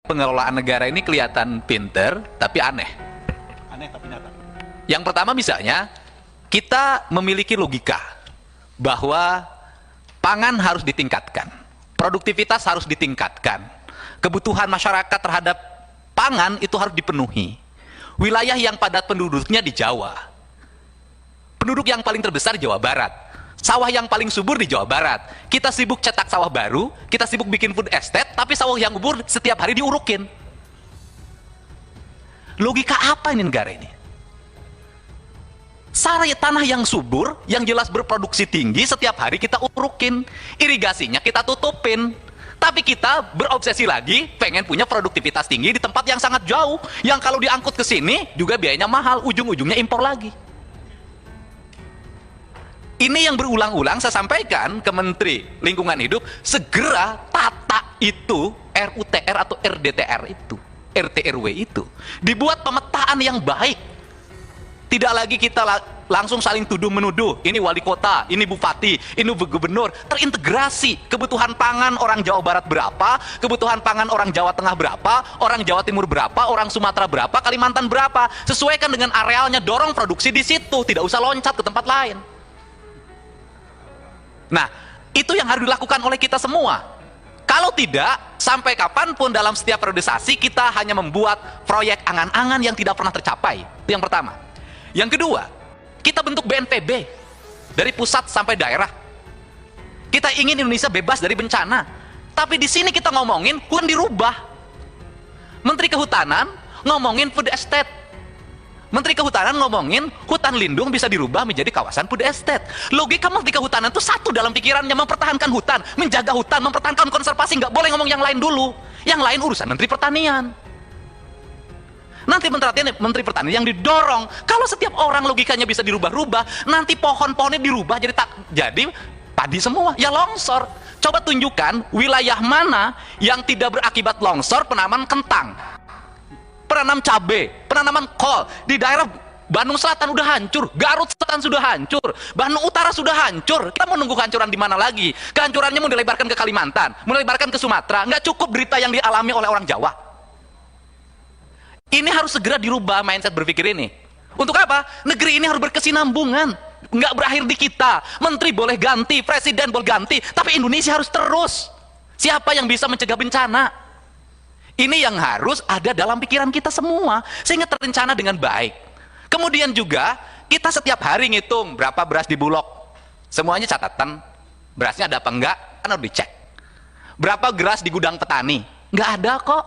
Pengelolaan negara ini kelihatan pinter, tapi aneh. Aneh tapi nyata. Yang pertama misalnya, kita memiliki logika bahwa pangan harus ditingkatkan, produktivitas harus ditingkatkan, kebutuhan masyarakat terhadap pangan itu harus dipenuhi. Wilayah yang padat penduduknya di Jawa, penduduk yang paling terbesar di Jawa Barat, sawah yang paling subur di Jawa Barat. Kita sibuk cetak sawah baru, kita sibuk bikin food estate, tapi sawah yang subur setiap hari diurukin. Logika apa ini negara ini? Tanah yang subur, yang jelas berproduksi tinggi, setiap hari kita urukin, irigasinya kita tutupin, tapi kita berobsesi lagi pengen punya produktivitas tinggi di tempat yang sangat jauh, yang kalau diangkut ke sini juga biayanya mahal, ujung-ujungnya impor lagi. Ini yang berulang-ulang saya sampaikan ke Menteri Lingkungan Hidup, segera tata itu RUTR atau RDTR itu, RT/RW itu, dibuat pemetaan yang baik. Tidak lagi kita langsung saling tuduh-menuduh, ini wali kota, ini bupati, ini gubernur. Terintegrasi kebutuhan pangan orang Jawa Barat berapa, kebutuhan pangan orang Jawa Tengah berapa, orang Jawa Timur berapa, orang Sumatera berapa, Kalimantan berapa. Sesuaikan dengan arealnya, dorong produksi di situ, tidak usah loncat ke tempat lain. Nah, itu yang harus dilakukan oleh kita semua. Kalau tidak, sampai kapanpun dalam setiap periodisasi kita hanya membuat proyek angan-angan yang tidak pernah tercapai. Itu yang pertama. Yang kedua, kita bentuk BNPB dari pusat sampai daerah. Kita ingin Indonesia bebas dari bencana, tapi di sini kita ngomongin hutan dirubah. Menteri Kehutanan ngomongin food estate, Menteri Kehutanan ngomongin hutan lindung bisa dirubah menjadi kawasan food estate. Logika Menteri Kehutanan itu satu dalam pikirannya, mempertahankan hutan, menjaga hutan, mempertahankan konservasi. Nggak boleh ngomong yang lain dulu, yang lain urusan Menteri Pertanian. Nanti Menteri Pertanian yang didorong. Kalau setiap orang logikanya bisa dirubah-rubah, nanti pohon-pohonnya dirubah jadi padi semua, ya longsor. Coba tunjukkan wilayah mana yang tidak berakibat longsor, penanaman kentang, penanam cabai, penanaman kol. Di daerah Bandung Selatan udah hancur, Garut Selatan sudah hancur, Bandung Utara sudah hancur. Kita mau nunggu kehancuran di mana lagi? Kehancurannya mau dilebarkan ke Kalimantan, mau dilebarkan ke Sumatera. Nggak cukup berita yang dialami oleh orang Jawa. Ini harus segera dirubah mindset berpikir ini. Untuk apa? Negeri ini harus berkesinambungan, nggak berakhir di kita. Menteri boleh ganti, presiden boleh ganti, tapi Indonesia harus terus. Siapa yang bisa mencegah bencana? Ini yang harus ada dalam pikiran kita semua, sehingga terencana dengan baik. Kemudian juga kita setiap hari ngitung berapa beras di Bulog, semuanya catatan. Berasnya ada apa enggak, kan harus dicek. Berapa beras di gudang petani, nggak ada kok.